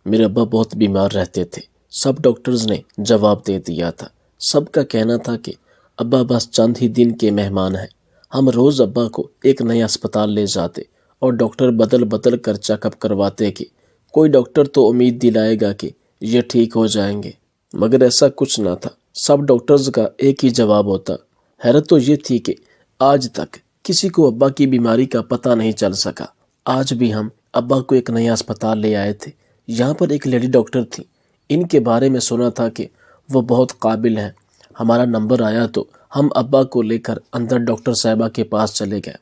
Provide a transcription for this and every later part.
میرے ابا بہت بیمار رہتے تھے۔ سب ڈاکٹرز نے جواب دے دیا تھا۔ سب کا کہنا تھا کہ ابا بس چند ہی دن کے مہمان ہیں۔ ہم روز ابا کو ایک نیا اسپتال لے جاتے اور ڈاکٹر بدل بدل کر چیک اپ کرواتے کہ کوئی ڈاکٹر تو امید دلائے گا کہ یہ ٹھیک ہو جائیں گے، مگر ایسا کچھ نہ تھا۔ سب ڈاکٹرز کا ایک ہی جواب ہوتا۔ حیرت تو یہ تھی کہ آج تک کسی کو ابا کی بیماری کا پتہ نہیں چل سکا۔ آج بھی ہم ابا کو ایک نیا اسپتال لے آئے تھے۔ یہاں پر ایک لیڈی ڈاکٹر تھی۔ ان کے بارے میں سنا تھا کہ وہ بہت قابل ہیں۔ ہمارا نمبر آیا تو ہم ابا کو لے کر اندر ڈاکٹر صاحبہ کے پاس چلے گئے۔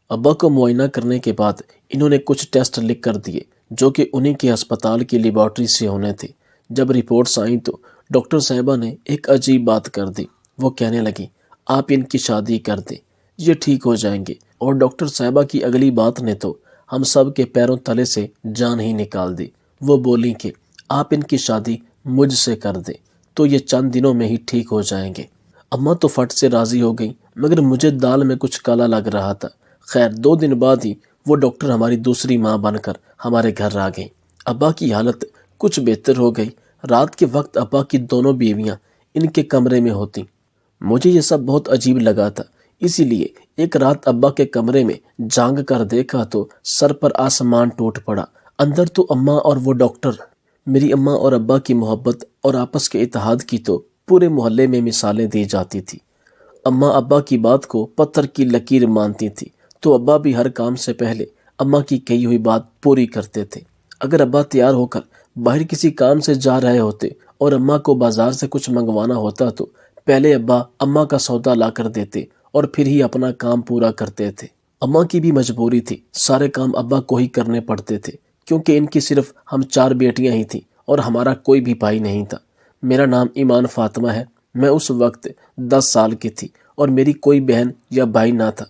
ابا کو معائنہ کرنے کے بعد انہوں نے کچھ ٹیسٹ لکھ کر دیے جو کہ انہی کے ہسپتال کی لیبارٹری سے ہونے تھے۔ جب رپورٹس آئیں تو ڈاکٹر صاحبہ نے ایک عجیب بات کر دی۔ وہ کہنے لگی، آپ ان کی شادی کر دیں، یہ ٹھیک ہو جائیں گے۔ اور ڈاکٹر صاحبہ کی اگلی بات نے تو ہم سب کے پیروں تلے سے جان ہی نکال دی۔ وہ بولی کہ آپ ان کی شادی مجھ سے کر دیں تو یہ چند دنوں میں ہی ٹھیک ہو جائیں گے۔ اماں تو فٹ سے راضی ہو گئی، مگر مجھے دال میں کچھ کالا لگ رہا تھا۔ خیر 2 دن بعد ہی وہ ڈاکٹر ہماری دوسری ماں بن کر ہمارے گھر آ گئی۔ ابا کی حالت کچھ بہتر ہو گئی۔ رات کے وقت ابا کی دونوں بیویاں ان کے کمرے میں ہوتی۔ مجھے یہ سب بہت عجیب لگا تھا، اسی لیے ایک رات ابا کے کمرے میں جھانک کر دیکھا تو سر پر آسمان ٹوٹ پڑا۔ اندر تو اماں اور وہ ڈاکٹر۔ میری اماں اور ابا کی محبت اور آپس کے اتحاد کی تو پورے محلے میں مثالیں دی جاتی تھی۔ اماں ابا کی بات کو پتھر کی لکیر مانتی تھی تو ابا بھی ہر کام سے پہلے اماں کی کہی ہوئی بات پوری کرتے تھے۔ اگر ابا تیار ہو کر باہر کسی کام سے جا رہے ہوتے اور اماں کو بازار سے کچھ منگوانا ہوتا تو پہلے ابا اماں کا سودا لا کر دیتے اور پھر ہی اپنا کام پورا کرتے تھے۔ اماں کی بھی مجبوری تھی، سارے کام ابا کو ہی کرنے پڑتے تھے کیونکہ ان کی صرف ہم 4 بیٹیاں ہی تھیں اور ہمارا کوئی بھی بھائی نہیں تھا۔ میرا نام ایمان فاطمہ ہے۔ میں اس وقت 10 سال کی تھی اور میری کوئی بہن یا بھائی نہ تھا۔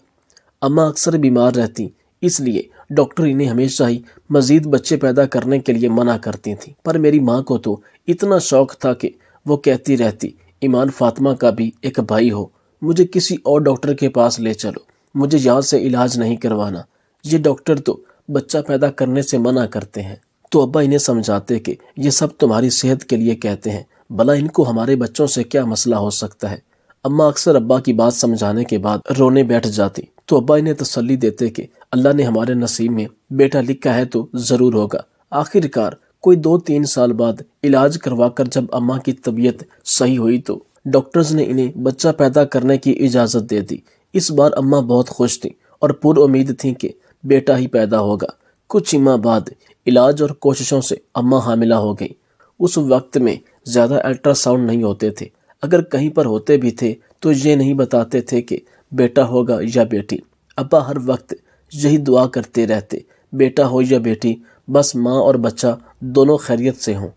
اماں اکثر بیمار رہتی، اس لیے ڈاکٹر انہیں ہمیشہ ہی مزید بچے پیدا کرنے کے لیے منع کرتی تھیں۔ پر میری ماں کو تو اتنا شوق تھا کہ وہ کہتی رہتی، ایمان فاطمہ کا بھی ایک بھائی ہو، مجھے کسی اور ڈاکٹر کے پاس لے چلو، مجھے یہاں سے علاج نہیں کروانا، یہ ڈاکٹر تو بچہ پیدا کرنے سے منع کرتے ہیں۔ تو ابا انہیں سمجھاتے کہ یہ سب تمہاری صحت کے لیے کہتے ہیں، بھلا ان کو ہمارے بچوں سے کیا مسئلہ ہو سکتا ہے۔ اماں اکثر ابا کی بات سمجھانے کے بعد رونے بیٹھ جاتی تو ابا انہیں تسلی دیتے کہ اللہ نے ہمارے نصیب میں بیٹا لکھا ہے تو ضرور ہوگا۔ آخر کار کوئی 2-3 سال بعد علاج کروا کر جب اماں کی طبیعت صحیح ہوئی تو ڈاکٹرز نے انہیں بچہ پیدا کرنے کی اجازت دے دی۔ اس بار اماں بہت خوش تھیں اور پر امید تھیں کہ بیٹا ہی پیدا ہوگا۔ کچھ ماہ بعد علاج اور کوششوں سے اماں حاملہ ہو گئیں۔ اس وقت میں زیادہ الٹرا ساؤنڈ نہیں ہوتے تھے، اگر کہیں پر ہوتے بھی تھے تو یہ نہیں بتاتے تھے کہ بیٹا ہوگا یا بیٹی۔ ابا ہر وقت یہی دعا کرتے رہتے، بیٹا ہو یا بیٹی، بس ماں اور بچہ دونوں خیریت سے ہوں۔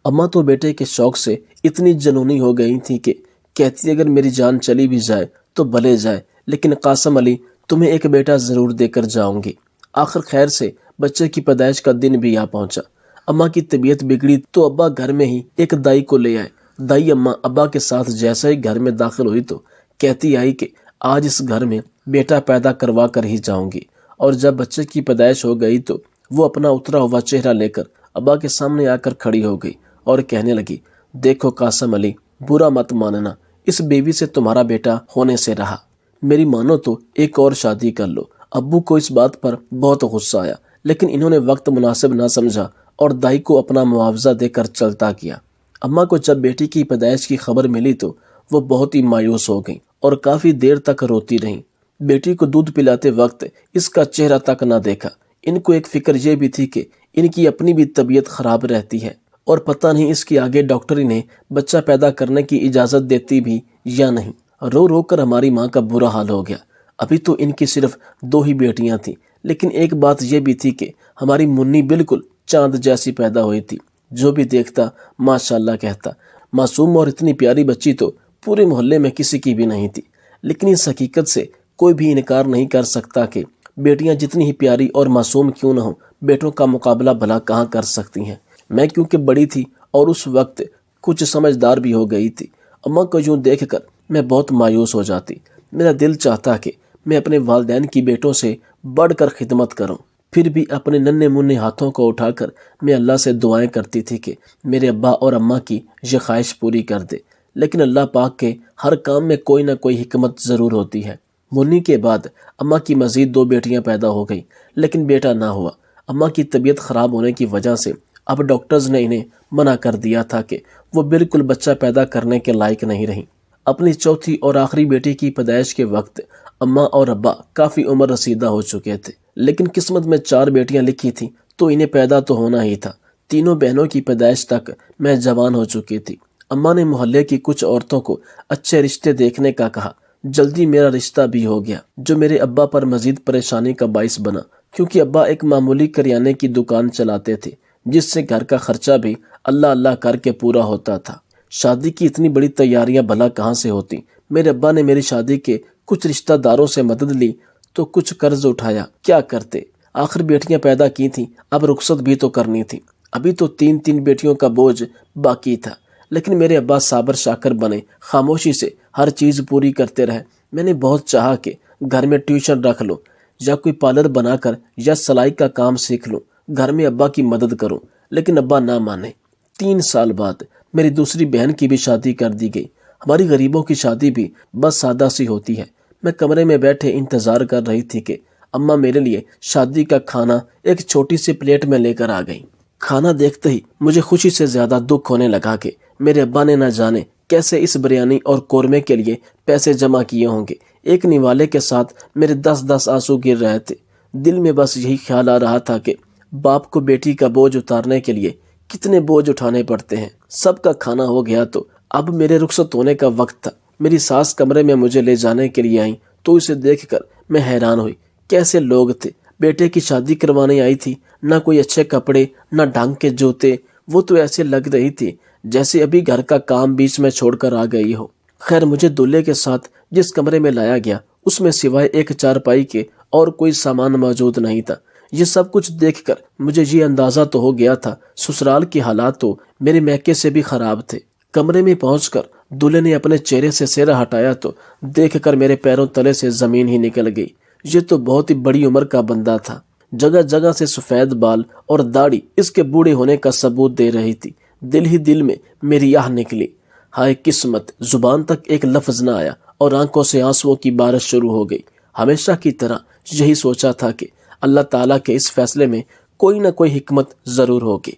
اماں تو بیٹے کے شوق سے اتنی جنونی ہو گئی تھی کہ کہتی اگر میری جان چلی بھی جائے تو بھلے جائے، لیکن قاسم علی تمہیں ایک بیٹا ضرور دے کر جاؤں گی۔ آخر خیر سے بچے کی پیدائش کا دن بھی آ پہنچا۔ اماں کی طبیعت بگڑی تو ابا گھر میں ہی ایک دائی کو لے آئے۔ دائی اماں ابا کے ساتھ جیسے ہی گھر میں داخل ہوئی تو کہتی آئی کہ آج اس گھر میں بیٹا پیدا کروا کر ہی جاؤں گی۔ اور جب بچے کی پیدائش ہو گئی تو وہ اپنا اترا ہوا چہرہ لے کر ابا کے سامنے آ کر کھڑی ہو گئی اور کہنے لگی، دیکھو قاسم علی، برا مت ماننا، اس بیوی سے تمہارا بیٹا ہونے سے رہا، میری مانو تو ایک اور شادی کر لو۔ ابو کو اس بات پر بہت غصہ آیا، لیکن انہوں نے وقت مناسب نہ سمجھا اور دائی کو اپنا معاوضہ دے کر چلتا کیا۔ اماں کو جب بیٹی کی پیدائش کی خبر ملی تو وہ بہت ہی مایوس ہو گئیں اور کافی دیر تک روتی رہیں۔ بیٹی کو دودھ پلاتے وقت اس کا چہرہ تک نہ دیکھا۔ ان کو ایک فکر یہ بھی تھی کہ ان کی اپنی بھی طبیعت خراب رہتی ہے اور پتہ نہیں اس کے آگے ڈاکٹر انہیں بچہ پیدا کرنے کی اجازت دیتی بھی یا نہیں۔ رو رو کر ہماری ماں کا برا حال ہو گیا۔ ابھی تو ان کی صرف 2 ہی بیٹیاں تھیں، لیکن ایک بات یہ بھی تھی کہ ہماری منی بالکل چاند جیسی پیدا ہوئی تھی۔ جو بھی دیکھتا ماشاءاللہ کہتا۔ معصوم اور اتنی پیاری بچی تو پورے محلے میں کسی کی بھی نہیں تھی، لیکن اس حقیقت سے کوئی بھی انکار نہیں کر سکتا کہ بیٹیاں جتنی ہی پیاری اور معصوم کیوں نہ ہوں، بیٹوں کا مقابلہ بھلا کہاں کر سکتی ہیں۔ میں کیونکہ بڑی تھی اور اس وقت کچھ سمجھدار بھی ہو گئی تھی، اماں کو یوں دیکھ کر میں بہت مایوس ہو جاتی۔ میرا دل چاہتا کہ میں اپنے والدین کی بیٹوں سے بڑھ کر خدمت کروں، پھر بھی اپنے ننھے منھے ہاتھوں کو اٹھا کر میں اللہ سے دعائیں کرتی تھی کہ میرے ابا اور اماں کی یہ خواہش پوری کر دے، لیکن اللہ پاک کے ہر کام میں کوئی نہ کوئی حکمت ضرور ہوتی ہے۔ منی کے بعد اماں کی مزید 2 بیٹیاں پیدا ہو گئیں، لیکن بیٹا نہ ہوا۔ اماں کی طبیعت خراب ہونے کی وجہ سے اب ڈاکٹرز نے انہیں منع کر دیا تھا کہ وہ بالکل بچہ پیدا کرنے کے لائق نہیں رہیں۔ اپنی چوتھی اور آخری بیٹی کی پیدائش کے وقت اماں اور ابا کافی عمر رسیدہ ہو چکے تھے، لیکن قسمت میں 4 بیٹیاں لکھی تھیں تو انہیں پیدا تو ہونا ہی تھا۔ تینوں بہنوں کی پیدائش تک میں جوان ہو چکی تھی۔ اماں نے محلے کی کچھ عورتوں کو اچھے رشتے دیکھنے کا کہا۔ جلدی میرا رشتہ بھی ہو گیا، جو میرے ابا پر مزید پریشانی کا باعث بنا، کیونکہ ابا ایک معمولی کریانے کی دکان چلاتے تھے جس سے گھر کا خرچہ بھی اللہ اللہ کر کے پورا ہوتا تھا۔ شادی کی اتنی بڑی تیاریاں بھلا کہاں سے ہوتی؟ میرے ابا نے میری شادی کے کچھ رشتہ داروں سے مدد لی تو کچھ قرض اٹھایا۔ کیا کرتے؟ آخر بیٹیاں پیدا کی تھیں، اب رخصت بھی تو کرنی تھی۔ ابھی تو 3 بیٹیوں کا بوجھ باقی تھا، لیکن میرے ابا صابر شاکر بنے، خاموشی سے ہر چیز پوری کرتے رہے۔ میں نے بہت چاہا کہ گھر میں ٹیوشن رکھ لوں یا کوئی پارلر بنا کر یا سلائی کا کام سیکھ لوں، گھر میں ابا کی مدد کروں، لیکن ابا نہ مانے۔ 3 سال بعد میری دوسری بہن کی بھی شادی کر دی گئی۔ ہماری غریبوں کی شادی بھی بس سادہ سی ہوتی ہے۔ میں کمرے میں بیٹھے انتظار کر رہی تھی کہ اماں میرے لیے شادی کا کھانا ایک چھوٹی سی پلیٹ میں لے کر آ گئی۔ کھانا دیکھتے ہی مجھے خوشی سے زیادہ دکھ ہونے لگا کہ میرے ابا نے نہ جانے کیسے اس بریانی اور قورمے کے لیے پیسے جمع کیے ہوں گے۔ ایک نوالے کے ساتھ میرے 10 آنسو گر رہے تھے۔ دل میں بس یہی خیال آ رہا تھا کہ باپ کو بیٹی کا بوجھ اتارنے کے لیے کتنے بوجھ اٹھانے پڑتے ہیں۔ سب کا کھانا ہو گیا تو اب میرے رخصت ہونے کا وقت تھا۔ میری ساس کمرے میں مجھے لے جانے کے لیے آئیں تو اسے دیکھ کر میں حیران ہوئی۔ کیسے لوگ تھے! بیٹے کی شادی کروانے آئی تھی، نہ کوئی اچھے کپڑے، نہ ڈھنگ کے جوتے۔ وہ تو ایسے لگ رہی تھی جیسے ابھی گھر کا کام بیچ میں چھوڑ کر آ گئی ہو۔ خیر، مجھے دولہے کے ساتھ جس کمرے میں لایا گیا اس میں سوائے ایک چارپائی کے اور کوئی سامان موجود نہیں تھا۔ یہ سب کچھ دیکھ کر مجھے یہ اندازہ تو ہو گیا تھا سسرال کی حالات تو میرے میکے سے بھی خراب تھے۔ کمرے میں پہنچ کر دولہے نے اپنے چہرے سے سہرا ہٹایا تو دیکھ کر میرے پیروں تلے سے زمین ہی نکل گئی۔ یہ تو بہت ہی بڑی عمر کا بندہ تھا۔ جگہ جگہ سے سفید بال اور داڑھی اس کے بوڑھے ہونے کا ثبوت دے رہی تھی۔ دل ہی دل میں میری آہ نکلی، ہائے قسمت! زبان تک ایک لفظ نہ آیا اور آنکھوں سے آنسوؤں کی بارش شروع ہو گئی۔ ہمیشہ کی طرح یہی سوچا تھا کہ اللہ تعالیٰ کے اس فیصلے میں کوئی نہ کوئی حکمت ضرور ہوگی۔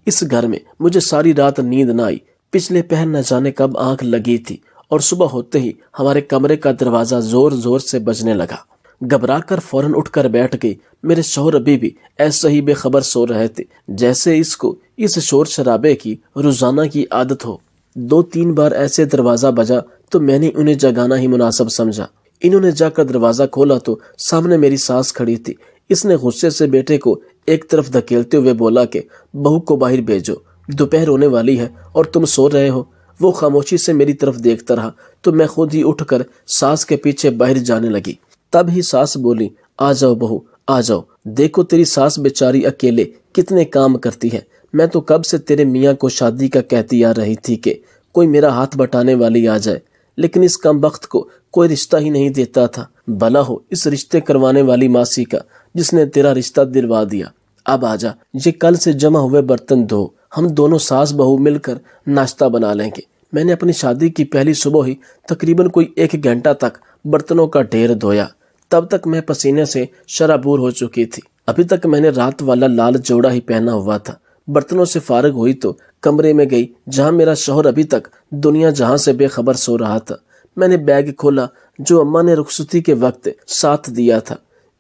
اس گھر میں مجھے ساری رات نیند نہ آئی۔ پچھلے پہر نہ جانے کب آنکھ لگی تھی اور صبح ہوتے ہی ہمارے کمرے کا دروازہ زور زور سے بجنے لگا۔ گھبرا کر فوراً اٹھ کر بیٹھ گئی۔ میرے شوہر ابھی بھی ایسے ہی بے خبر سو رہے تھے جیسے اس کو اس شور شرابے کی روزانہ کی عادت ہو۔ 2-3 بار ایسے دروازہ بجا تو میں نے انہیں جگانا ہی مناسب سمجھا۔ انہوں نے جا کر دروازہ کھولا تو سامنے میری ساس کھڑی تھی۔ اس نے غصے سے بیٹے کو ایک طرف دھکیلتے ہوئے بولا کہ بہو کو باہر بھیجو، دوپہر ہونے والی ہے اور تم سو رہے ہو۔ وہ خاموشی سے میری طرف دیکھتا رہا تو میں خود ہی اٹھ کر ساس کے پیچھے باہر جانے لگی۔ تب ہی ساس بولی، آ جاؤ بہو، آ جاؤ، دیکھو تیری ساس بیچاری اکیلے کتنے کام کرتی ہے۔ میں تو کب سے تیرے میاں کو شادی کا کہتی آ رہی تھی کہ کوئی میرا ہاتھ بٹانے والی آ جائے، لیکن اس کم بخت کو کوئی رشتہ ہی نہیں دیتا تھا۔ بھلا ہو اس رشتے کروانے والی ماسی کا جس نے تیرا رشتہ دلوا دیا۔ اب آجا، یہ کل سے جمع ہوئے برتن دھو، ہم دونوں ساس بہو مل کر ناشتہ بنا لیں گے۔ میں نے اپنی شادی کی پہلی صبح ہی تقریباً کوئی 1 گھنٹہ تک برتنوں کا ڈھیر دھویا۔ تب تک میں پسینے سے شرابور ہو چکی تھی۔ ابھی تک میں نے رات والا لال جوڑا ہی پہنا ہوا تھا۔ برتنوں سے فارغ ہوئی تو کمرے میں گئی جہاں میرا شوہر ابھی تک دنیا جہاں سے بے خبر سو رہا تھا۔ میں نے بیگ کھولا جو اماں نے رخصتی کے وقت ساتھ دیا تھا۔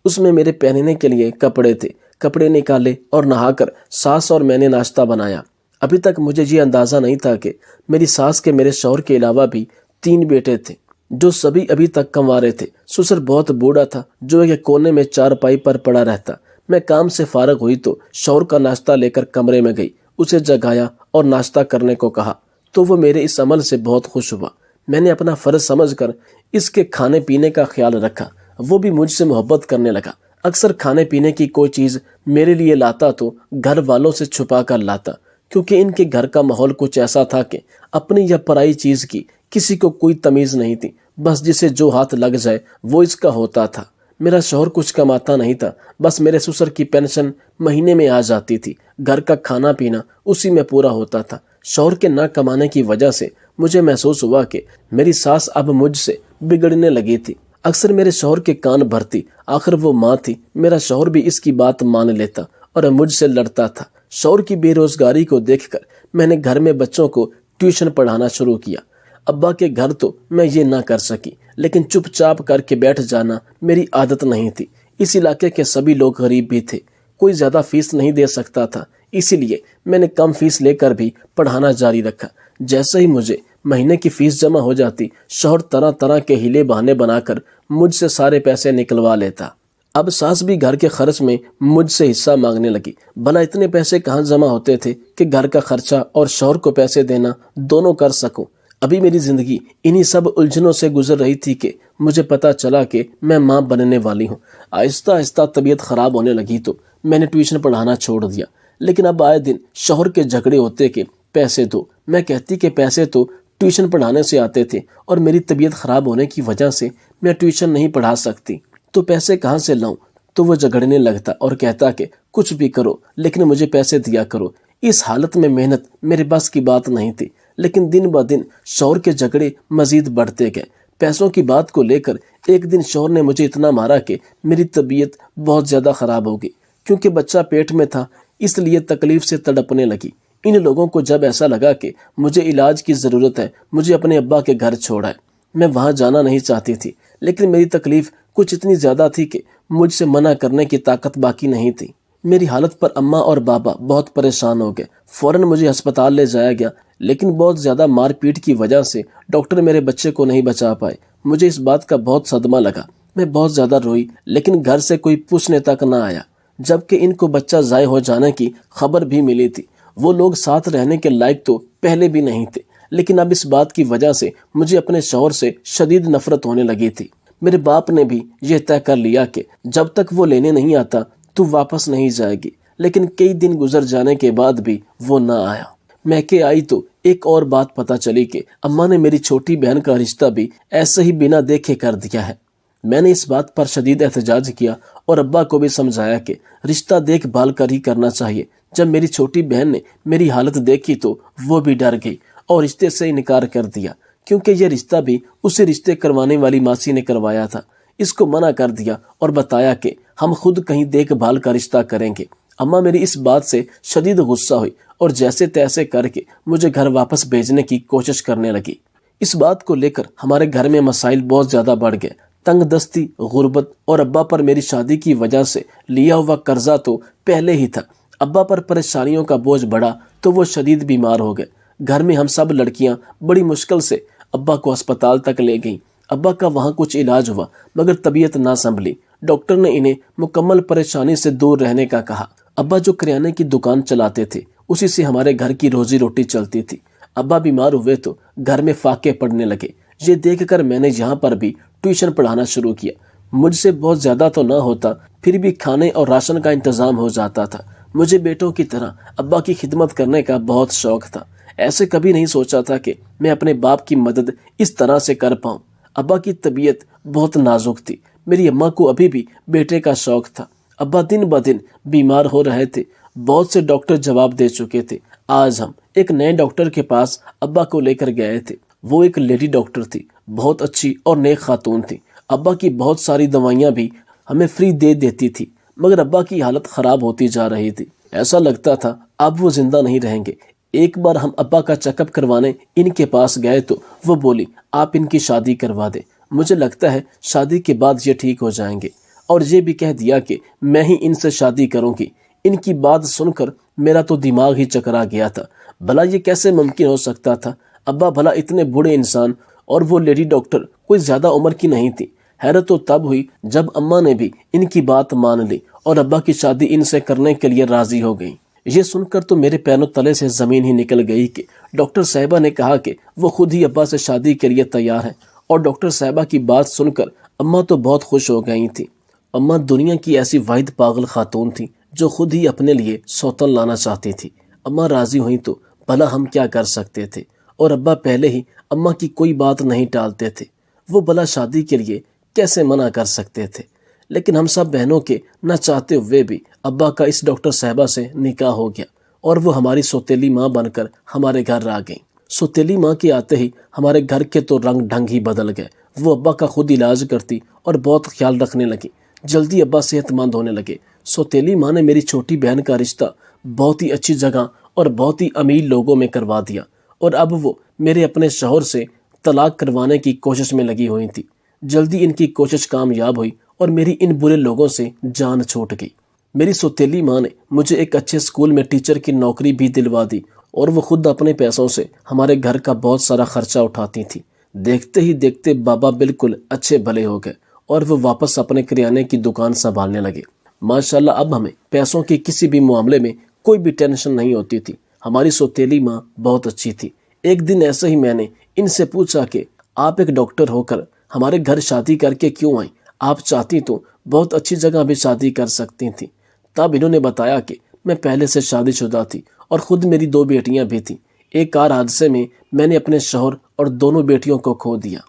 اس میں میرے پہننے کے لیے کپڑے تھے۔ کپڑے نکالے اور نہا کر ساس اور میں نے ناشتہ بنایا۔ ابھی تک مجھے یہ اندازہ نہیں تھا کہ میری ساس کے میرے شوہر کے علاوہ بھی 3 بیٹے تھے جو سبھی ابھی تک کنوارے تھے۔ سسر بہت بوڑھا تھا جو ایک کونے میں چارپائی پر پڑا رہتا۔ میں کام سے فارغ ہوئی تو شوہر کا ناشتہ لے کر کمرے میں گئی، اسے جگایا اور ناشتہ کرنے کو کہا تو وہ میرے اس عمل سے بہت خوش ہوا۔ میں نے اپنا فرض سمجھ کر اس کے کھانے پینے کا خیال رکھا۔ وہ بھی مجھ سے محبت کرنے لگا۔ اکثر کھانے پینے کی کوئی چیز میرے لیے لاتا تو گھر والوں سے چھپا کر لاتا، کیونکہ ان کے گھر کا ماحول کچھ ایسا تھا کہ اپنی یا پرائی چیز کی کسی کو کوئی تمیز نہیں تھی۔ بس جسے جو ہاتھ لگ جائے وہ اس کا ہوتا تھا۔ میرا شوہر کچھ کماتا نہیں تھا، بس میرے سسر کی پینشن مہینے میں آ جاتی تھی، گھر کا کھانا پینا اسی میں پورا ہوتا تھا۔ شوہر کے نہ کمانے کی وجہ سے مجھے محسوس ہوا کہ میری ساس اب مجھ سے بگڑنے لگی تھی۔ اکثر میرے شوہر کے کان بھرتی، آخر وہ ماں تھی، میرا شوہر بھی اس کی بات مان لیتا اور مجھ سے لڑتا تھا۔ شوہر کی بے روزگاری کو دیکھ کر میں نے گھر میں بچوں کو ٹیوشن پڑھانا شروع کیا۔ ابا کے گھر تو میں یہ نہ کر سکی، لیکن چپ چاپ کر کے بیٹھ جانا میری عادت نہیں تھی۔ اس علاقے کے سبھی لوگ غریب بھی تھے، کوئی زیادہ فیس نہیں دے سکتا تھا، اسی لیے میں نے کم فیس لے کر بھی پڑھانا جاری رکھا۔ جیسے ہی مجھے مہینے کی فیس جمع ہو جاتی، شوہر طرح طرح کے ہیلے بہانے بنا کر مجھ سے سارے پیسے نکلوا لیتا۔ اب ساس بھی گھر کے خرچ میں مجھ سے حصہ مانگنے لگی۔ بھلا اتنے پیسے کہاں جمع ہوتے تھے کہ گھر کا خرچہ اور شوہر کو پیسے دینا دونوں کر سکوں۔ ابھی میری زندگی انہی سب الجھنوں سے گزر رہی تھی کہ مجھے پتا چلا کہ میں ماں بننے والی ہوں۔ آہستہ آہستہ طبیعت خراب ہونے لگی تو میں نے ٹیوشن پڑھانا چھوڑ دیا، لیکن اب آئے دن شوہر کے جھگڑے ہوتے کہ پیسے دو۔ میں کہتی کہ پیسے تو ٹیوشن پڑھانے سے آتے تھے اور میری طبیعت خراب ہونے کی وجہ سے میں ٹیوشن نہیں پڑھا سکتی، تو پیسے کہاں سے لاؤں؟ تو وہ جھگڑنے لگتا اور کہتا کہ کچھ بھی کرو لیکن مجھے پیسے دیا کرو۔ اس حالت میں محنت میرے بس کی بات نہیں تھی، لیکن دن بہ دن شوہر کے جھگڑے مزید بڑھتے گئے۔ پیسوں کی بات کو لے کر ایک دن شوہر نے مجھے اتنا مارا کہ میری طبیعت بہت زیادہ خراب ہو گئی۔ کیونکہ بچہ پیٹ میں تھا اس لیے تکلیف سے تڑپنے لگی۔ ان لوگوں کو جب ایسا لگا کہ مجھے علاج کی ضرورت ہے، مجھے اپنے ابا کے گھر چھوڑا ہے۔ میں وہاں جانا نہیں چاہتی تھی، لیکن میری تکلیف کچھ اتنی زیادہ تھی کہ مجھ سے منع کرنے کی طاقت باقی نہیں تھی۔ میری حالت پر اماں اور بابا بہت پریشان ہو گئے۔ فوراً مجھے ہسپتال لے جایا گیا، لیکن بہت زیادہ مار پیٹ کی وجہ سے ڈاکٹر میرے بچے کو نہیں بچا پائے۔ مجھے اس بات کا بہت صدمہ لگا، میں بہت زیادہ روئی، لیکن گھر سے کوئی پوچھنے تک نہ آیا، جبکہ ان کو بچہ ضائع ہو جانے کی خبر بھی ملی تھی۔ وہ لوگ ساتھ رہنے کے لائق تو پہلے بھی نہیں تھے، لیکن اب اس بات کی وجہ سے مجھے اپنے شوہر سے شدید نفرت ہونے لگی تھی۔ میرے باپ نے بھی یہ طے کر لیا کہ جب تک وہ لینے نہیں آتا تو واپس نہیں جائے گی، لیکن کئی دن گزر جانے کے بعد بھی وہ نہ آیا۔ میکے آئی تو ایک اور بات پتہ چلی کہ اماں نے میری چھوٹی بہن کا رشتہ بھی ایسے ہی بنا دیکھے کر دیا ہے۔ میں نے اس بات پر شدید احتجاج کیا اور ابا کو بھی سمجھایا کہ رشتہ دیکھ بھال کر ہی کرنا چاہیے۔ جب میری چھوٹی بہن نے میری حالت دیکھی تو وہ بھی ڈر گئی اور رشتے سے انکار کر دیا، کیونکہ یہ رشتہ بھی اسی رشتے کروانے والی ماسی نے کروایا تھا۔ اس کو منع کر دیا اور بتایا کہ ہم خود کہیں دیکھ بھال کا رشتہ کریں گے۔ اماں میری اس بات سے شدید غصہ ہوئی اور جیسے تیسے کر کے مجھے گھر واپس بھیجنے کی کوشش کرنے لگی۔ اس بات کو لے کر ہمارے گھر میں مسائل بہت زیادہ بڑھ گئے۔ تنگ دستی، غربت اور ابا پر میری شادی کی وجہ سے لیا ہوا قرضہ تو پہلے ہی تھا۔ ابا پر پریشانیوں کا بوجھ بڑھا تو وہ شدید بیمار ہو گئے۔ گھر میں ہم سب لڑکیاں بڑی مشکل سے ابا کو اسپتال تک لے گئیں۔ ابا کا وہاں کچھ علاج ہوا، مگر طبیعت نہ سنبھلی۔ ڈاکٹر نے انہیں مکمل پریشانی سے دور رہنے کا کہا۔ ابا جو کریانے کی دکان چلاتے تھے، اسی سے ہمارے گھر کی روزی روٹی چلتی تھی۔ ابا بیمار ہوئے تو گھر میں فاقے پڑنے لگے۔ یہ دیکھ کر میں نے یہاں پر بھی ٹیوشن پڑھانا شروع کیا۔ مجھ سے بہت زیادہ تو نہ ہوتا، پھر بھی کھانے اور راشن کا انتظام ہو جاتا تھا۔ مجھے بیٹوں کی طرح ابا کی خدمت کرنے کا بہت شوق تھا۔ ایسے کبھی نہیں سوچا تھا کہ میں اپنے باپ کی مدد اس طرح سے کر پاؤں۔ ابا کی طبیعت بہت نازک تھی۔ میری اماں کو ابھی بھی بیٹے کا شوق تھا۔ ابا دن بہ دن بیمار ہو رہے تھے، بہت سے ڈاکٹر جواب دے چکے تھے۔ آج ہم ایک نئے ڈاکٹر کے پاس ابا کو لے کر گئے تھے۔ وہ ایک لیڈی ڈاکٹر تھی، بہت اچھی اور نیک خاتون تھی۔ ابا کی بہت ساری دوائیاں بھی ہمیں فری دے دیتی تھی، مگر ابا کی حالت خراب ہوتی جا رہی تھی۔ ایسا لگتا تھا اب وہ زندہ نہیں رہیں گے۔ ایک بار ہم ابا کا چیک اپ کروانے ان کے پاس گئے تو وہ بولی آپ ان کی شادی کروا دیں، مجھے لگتا ہے شادی کے بعد یہ ٹھیک ہو جائیں گے، اور یہ بھی کہہ دیا کہ میں ہی ان سے شادی کروں گی۔ ان کی بات سن کر میرا تو دماغ ہی چکرا گیا تھا۔ بھلا یہ کیسے ممکن ہو سکتا تھا؟ ابا بھلا اتنے بوڑھے انسان اور وہ لیڈی ڈاکٹر کوئی زیادہ عمر کی نہیں تھی۔ حیرت تو تب ہوئی جب اماں نے بھی ان کی بات مان لی اور ابا کی شادی ان سے کرنے کے لیے راضی ہو گئی۔ یہ سن کر تو میرے پیروں تلے سے زمین ہی نکل گئی کہ ڈاکٹر صاحبہ نے کہا کہ وہ خود ہی ابا سے شادی کے لیے تیار ہیں، اور ڈاکٹر صاحبہ کی بات سن کر اماں تو بہت خوش ہو گئی تھی۔ اماں دنیا کی ایسی واحد پاگل خاتون تھی جو خود ہی اپنے لیے سوتن لانا چاہتی تھی۔ اماں راضی ہوئی تو بھلا ہم کیا کر سکتے تھے، اور ابا پہلے ہی اماں کی کوئی بات نہیں ٹالتے تھے، وہ بھلا شادی کے لیے کیسے منع کر سکتے تھے۔ لیکن ہم سب بہنوں کے نہ چاہتے ہوئے بھی ابا کا اس ڈاکٹر صاحبہ سے نکاح ہو گیا اور وہ ہماری سوتیلی ماں بن کر ہمارے گھر آ گئیں۔ سوتیلی ماں کے آتے ہی ہمارے گھر کے تو رنگ ڈھنگ ہی بدل گئے۔ وہ ابا کا خود علاج کرتی اور بہت خیال رکھنے لگی۔ جلدی ابا صحت مند ہونے لگے۔ سوتیلی ماں نے میری چھوٹی بہن کا رشتہ بہت ہی اچھی جگہ اور بہت ہی امیر لوگوں میں کروا دیا، اور اب وہ میرے اپنے شوہر سے طلاق کروانے کی کوشش میں لگی ہوئی تھی۔ جلدی ان کی کوشش کامیاب ہوئی اور میری ان برے لوگوں سے جان چھوٹ گئی۔ میری سوتیلی ماں نے مجھے ایک اچھے اسکول میں ٹیچر کی نوکری بھی دلوا دی، اور وہ خود اپنے پیسوں سے ہمارے گھر کا بہت سارا خرچہ اٹھاتی تھی۔ دیکھتے ہی دیکھتے بابا بالکل اچھے بھلے ہو گئے اور وہ واپس اپنے کریانے کی دکان سنبھالنے لگے۔ ماشاءاللہ اب ہمیں پیسوں کی کسی بھی معاملے میں کوئی بھی ٹینشن نہیں ہوتی تھی۔ ہماری سوتیلی ماں بہت اچھی تھی۔ ایک دن ایسے ہی میں نے ان سے پوچھا کہ آپ ایک ڈاکٹر ہو کر ہمارے گھر شادی کر کے کیوں آئیں؟ آپ چاہتی تو بہت اچھی جگہ بھی شادی کر سکتی تھیں۔ تب انہوں نے بتایا کہ میں پہلے سے شادی شدہ تھی اور خود میری 2 بیٹیاں بھی تھیں۔ ایک کار حادثے میں نے اپنے شوہر اور دونوں بیٹیوں کو کھو دیا۔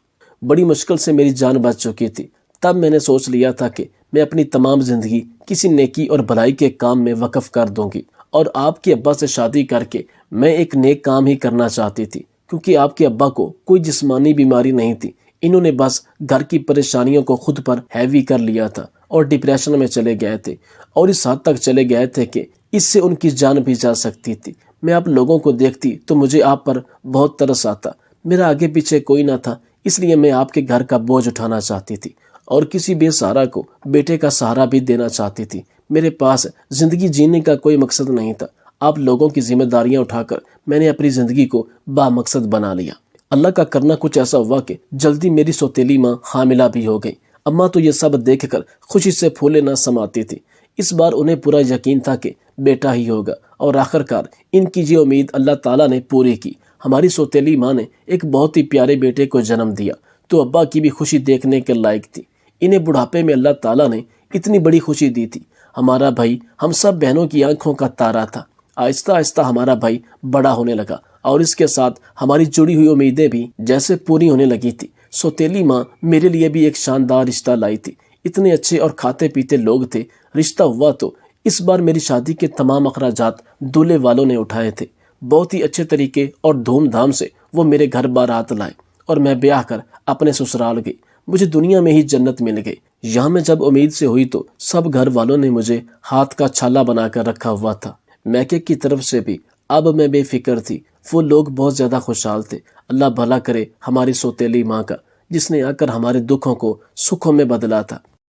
بڑی مشکل سے میری جان بچ چکی تھی۔ تب میں نے سوچ لیا تھا کہ میں اپنی تمام زندگی کسی نیکی اور بھلائی کے کام میں وقف کر دوں گی، اور آپ کے ابا سے شادی کر کے میں ایک نیک کام ہی کرنا چاہتی تھی، کیونکہ آپ کے ابا کو کوئی جسمانی بیماری نہیں تھی۔ انہوں نے بس گھر کی پریشانیوں کو خود پر ہیوی کر لیا تھا اور ڈپریشن میں چلے گئے تھے، اور اس حد تک چلے گئے تھے کہ اس سے ان کی جان بھی جا سکتی تھی۔ میں آپ لوگوں کو دیکھتی تو مجھے آپ پر بہت ترس آتا۔ میرا آگے پیچھے کوئی نہ تھا، اس لیے میں آپ کے گھر کا بوجھ اٹھانا چاہتی تھی اور کسی بے سہارا کو بیٹے کا سہارا بھی دینا چاہتی تھی۔ میرے پاس زندگی جینے کا کوئی مقصد نہیں تھا۔ آپ لوگوں کی ذمہ داریاں اٹھا کر میں نے اپنی زندگی کو با مقصد بنا لیا۔ اللہ کا کرنا کچھ ایسا ہوا کہ جلدی میری سوتیلی ماں حاملہ بھی ہو گئی۔ اماں تو یہ سب دیکھ کر خوشی سے پھولے نہ سماتی تھی۔ اس بار انہیں پورا یقین تھا کہ بیٹا ہی ہوگا، اور آخرکار ان کی یہ امید اللہ تعالیٰ نے پوری کی۔ ہماری سوتیلی ماں نے ایک بہت ہی پیارے بیٹے کو جنم دیا تو ابا کی بھی خوشی دیکھنے کے لائق تھی۔ انہیں بڑھاپے میں اللہ تعالیٰ نے اتنی بڑی خوشی دی تھی۔ ہمارا بھائی ہم سب بہنوں کی آنکھوں کا تارا تھا۔ آہستہ آہستہ ہمارا بھائی بڑا ہونے لگا اور اس کے ساتھ ہماری جڑی ہوئی امیدیں بھی جیسے پوری ہونے لگی تھی۔ سوتیلی ماں میرے لیے بھی ایک شاندار رشتہ لائی تھی۔ اتنے اچھے اور کھاتے پیتے لوگ تھے۔ رشتہ ہوا تو اس بار میری شادی کے تمام اخراجات دولہے والوں نے اٹھائے تھے۔ بہت ہی اچھے طریقے اور دھوم دھام سے وہ میرے گھر بارات لائے اور میں بیاہ کر اپنے سسرال گئی۔ مجھے دنیا میں ہی جنت مل گئی۔ یہاں میں جب امید سے ہوئی تو سب گھر والوں نے مجھے ہاتھ کا چھالا بنا کر رکھا ہوا تھا۔ میکے کی طرف سے بھی اب میں بے فکر تھی۔ وہ لوگ بہت زیادہ خوشحال تھے۔ اللہ بھلا کرے ہماری سوتیلی ماں کا، جس نے آ کر ہمارے دکھوں کو سکھوں میں بدلا تھا۔